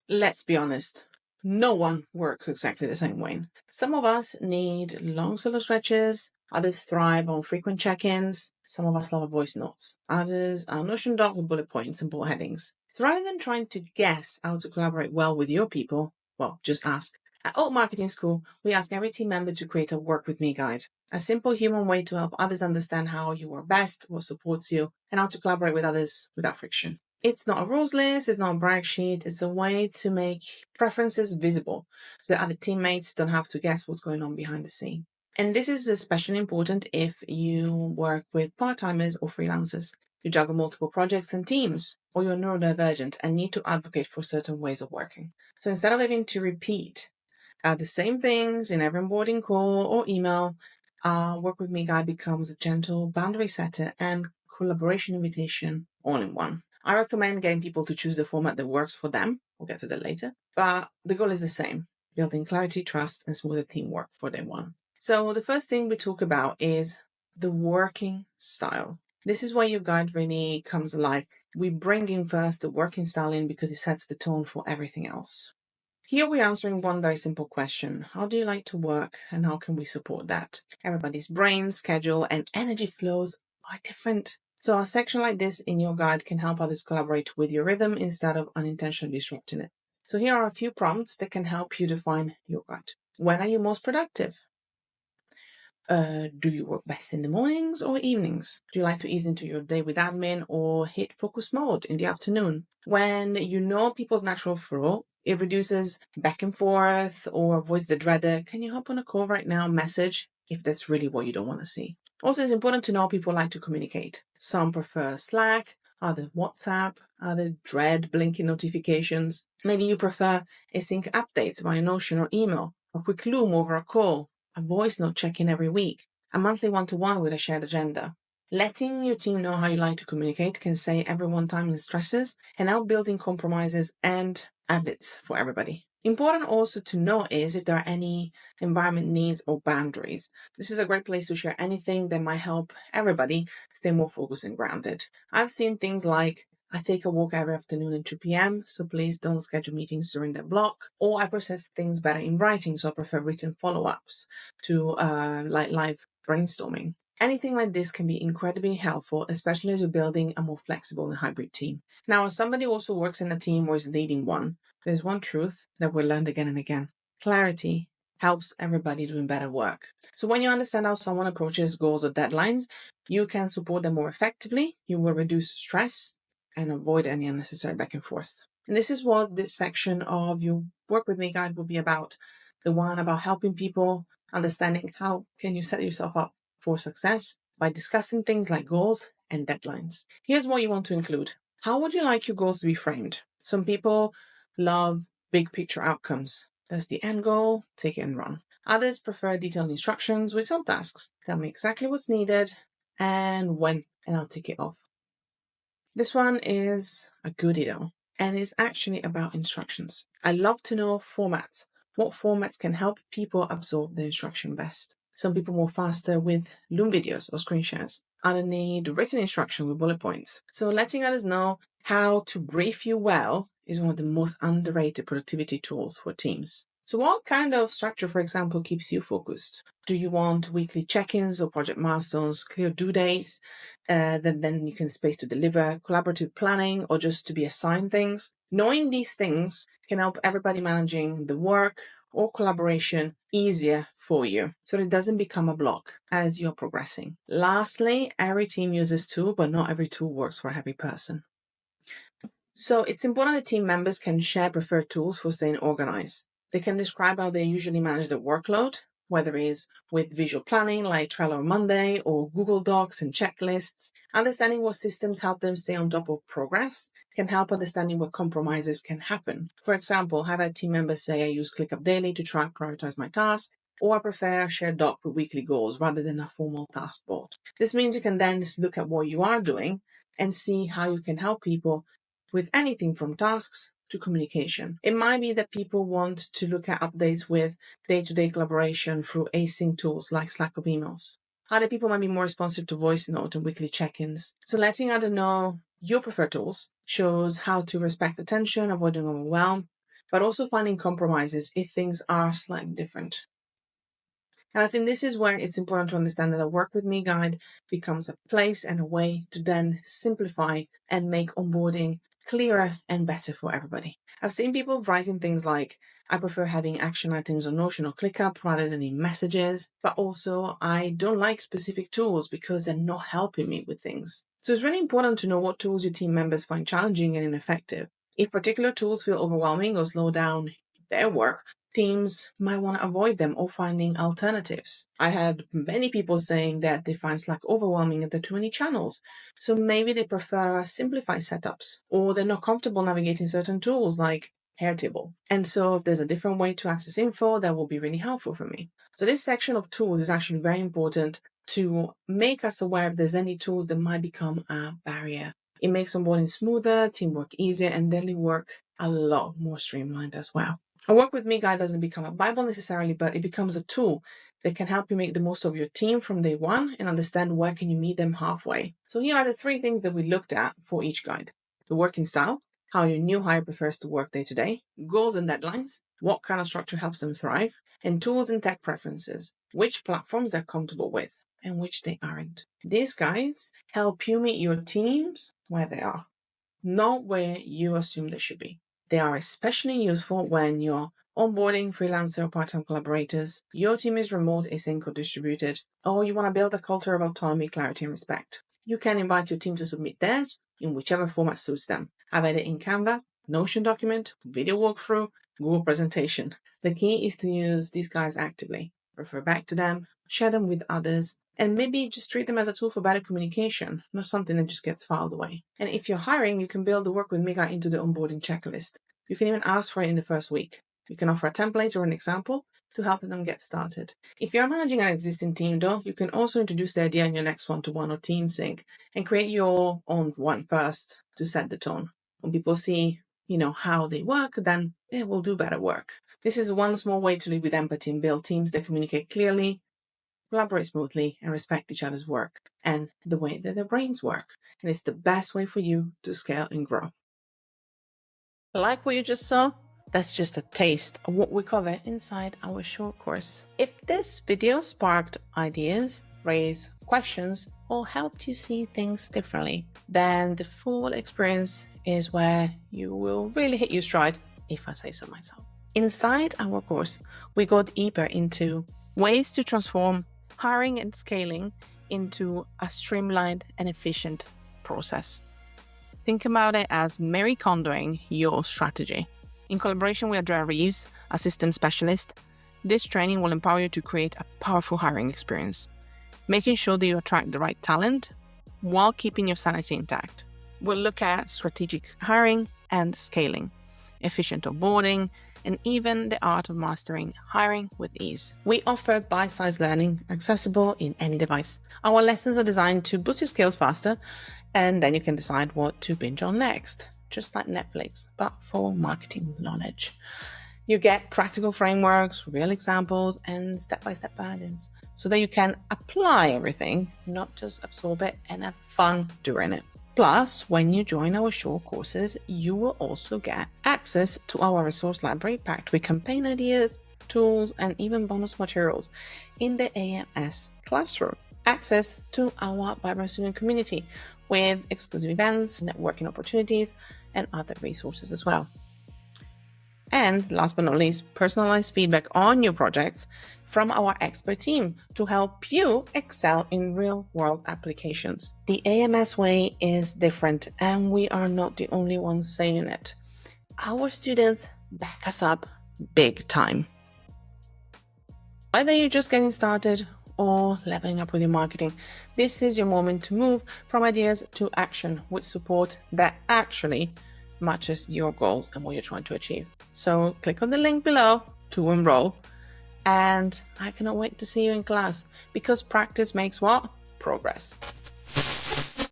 Let's be honest, no one works exactly the same way. Some of us need long solo stretches, others thrive on frequent check-ins, some of us love voice notes, others are Notion doc with bullet points and bullet headings. So rather than trying to guess how to collaborate well with your people, well, just ask. At Alt Marketing School, we ask every team member to create a Work With Me guide, a simple human way to help others understand how you work best, what supports you, and how to collaborate with others without friction. It's not a rules list, it's not a brag sheet, it's a way to make preferences visible so that other teammates don't have to guess what's going on behind the scene. And this is especially important if you work with part-timers or freelancers. You juggle multiple projects and teams, or you're neurodivergent and need to advocate for certain ways of working. So instead of having to repeat the same things in every onboarding call or email, Work With Me guide becomes a gentle boundary setter and collaboration invitation all in one. I recommend getting people to choose the format that works for them. We'll get to that later. But the goal is the same, building clarity, trust, and smoother teamwork for day one. So the first thing we talk about is the working style. This is where your guide really comes alive. We bring in first the working style in because it sets the tone for everything else. Here we're answering one very simple question. How do you like to work and how can we support that? Everybody's brain, schedule, and energy flows are different. So a section like this in your guide can help others collaborate with your rhythm instead of unintentionally disrupting it. So here are a few prompts that can help you define your guide. When are you most productive? Do you work best in the mornings or evenings? Do you like to ease into your day with admin or hit focus mode in the afternoon? When you know people's natural flow, it reduces back and forth or avoids the dreaded, can you hop on a call right now message if that's really what you don't want to see. Also, it's important to know people like to communicate. Some prefer Slack, others WhatsApp, others dread blinking notifications. Maybe you prefer async updates via Notion or email, a quick loom over a call, a voice note check-in every week, a monthly one-to-one with a shared agenda. Letting your team know how you like to communicate can save everyone time and stresses and help building compromises and habits for everybody. Important also to note is if there are any environment needs or boundaries. This is a great place to share anything that might help everybody stay more focused and grounded. I've seen things like I take a walk every afternoon at 2 p.m., so please don't schedule meetings during that block. Or I process things better in writing, so I prefer written follow-ups to like live brainstorming. Anything like this can be incredibly helpful, especially as you're building a more flexible and hybrid team. Now, as somebody who also works in a team or is leading one, there's one truth that we learned again and again. Clarity helps everybody doing better work. So when you understand how someone approaches goals or deadlines, you can support them more effectively, you will reduce stress, and avoid any unnecessary back and forth. And this is what this section of your Work With Me guide will be about. The one about helping people understanding how can you set yourself up for success by discussing things like goals and deadlines. Here's what you want to include. How would you like your goals to be framed? Some people love big picture outcomes. That's the end goal, take it and run. Others prefer detailed instructions with some tasks. Tell me exactly what's needed and when, and I'll tick it off. This one is a goodie though, and it's actually about instructions. I love to know formats. What formats can help people absorb the instruction best? Some people move faster with Loom videos or screen shares. Others need written instruction with bullet points. So letting others know how to brief you well is one of the most underrated productivity tools for teams. So what kind of structure, for example, keeps you focused? Do you want weekly check-ins or project milestones, clear due dates, that then you can space to deliver, collaborative planning, or just to be assigned things? Knowing these things can help everybody managing the work or collaboration easier for you so it doesn't become a block as you're progressing. Lastly, every team uses tool, but not every tool works for every person. So it's important that team members can share preferred tools for staying organized. They can describe how they usually manage their workload, whether it is with visual planning like Trello or Monday or Google Docs and checklists. Understanding what systems help them stay on top of progress can help understanding what compromises can happen. For example, have a team member say I use ClickUp Daily to track prioritize my tasks, or I prefer a shared doc with weekly goals rather than a formal task board. This means you can then look at what you are doing and see how you can help people with anything from tasks to communication. It might be that people want to look at updates with day-to-day collaboration through async tools like Slack or emails. Other people might be more responsive to voice note and weekly check-ins. So letting others know your preferred tools shows how to respect attention, avoiding overwhelm, but also finding compromises if things are slightly different. And I think this is where it's important to understand that a Work With Me guide becomes a place and a way to then simplify and make onboarding clearer and better for everybody. I've seen people writing things like, I prefer having action items on Notion or ClickUp rather than in messages, but also I don't like specific tools because they're not helping me with things. So it's really important to know what tools your team members find challenging and ineffective. If particular tools feel overwhelming or slow down their work, teams might want to avoid them or finding alternatives. I had many people saying that they find Slack overwhelming and there are too many channels. So maybe they prefer simplified setups, or they're not comfortable navigating certain tools like Airtable. And so if there's a different way to access info, that will be really helpful for me. So this section of tools is actually very important to make us aware if there's any tools that might become a barrier. It makes onboarding smoother, teamwork easier, and daily work a lot more streamlined as well. A Work With Me guide doesn't become a Bible necessarily, but it becomes a tool that can help you make the most of your team from day one and understand where can you meet them halfway. So here are the 3 things that we looked at for each guide. The working style, how your new hire prefers to work day to day, goals and deadlines, what kind of structure helps them thrive, and tools and tech preferences, which platforms they're comfortable with and which they aren't. These guides help you meet your teams where they are, not where you assume they should be. They are especially useful when you're onboarding freelancer or part-time collaborators, your team is remote, async, or distributed, or you want to build a culture of autonomy, clarity, and respect. You can invite your team to submit theirs in whichever format suits them. Have it in Canva, Notion document, video walkthrough, Google presentation. The key is to use these guides actively, refer back to them, share them with others, and maybe just treat them as a tool for better communication, not something that just gets filed away. And if you're hiring, you can build the Work With Me guide into the onboarding checklist. You can even ask for it in the first week. You can offer a template or an example to help them get started. If you're managing an existing team though, you can also introduce the idea in your next one-to-one or team sync and create your own one first to set the tone. When people see, how they work, then they will do better work. This is one small way to lead with empathy and build teams that communicate clearly, collaborate smoothly, and respect each other's work and the way that their brains work. And it's the best way for you to scale and grow. Like what you just saw? That's just a taste of what we cover inside our short course. If this video sparked ideas, raised questions, or helped you see things differently, then the full experience is where you will really hit your stride, if I say so myself. Inside our course, we go deeper into ways to transform hiring and scaling into a streamlined and efficient process. Think about it as Mary Kondoing your strategy. In collaboration with Andrea Reeves, a system specialist, this training will empower you to create a powerful hiring experience, making sure that you attract the right talent while keeping your sanity intact. We'll look at strategic hiring and scaling, efficient onboarding, and even the art of mastering hiring with ease. We offer bite-sized learning accessible in any device. Our lessons are designed to boost your skills faster, and then you can decide what to binge on next, just like Netflix, but for marketing knowledge. You get practical frameworks, real examples, and step-by-step guidance so that you can apply everything, not just absorb it and have fun doing it. Plus, when you join our short courses, you will also get access to our resource library packed with campaign ideas, tools, and even bonus materials in the AMS classroom. Access to our vibrant student community with exclusive events, networking opportunities, and other resources as well. And last but not least, personalized feedback on your projects from our expert team to help you excel in real-world applications. The AMS way is different, and we are not the only ones saying it. Our students back us up big time. Whether you're just getting started or leveling up with your marketing, this is your moment to move from ideas to action with support that actually matches your goals and what you're trying to achieve. So click on the link below to enroll, and I cannot wait to see you in class, because practice makes what? Progress.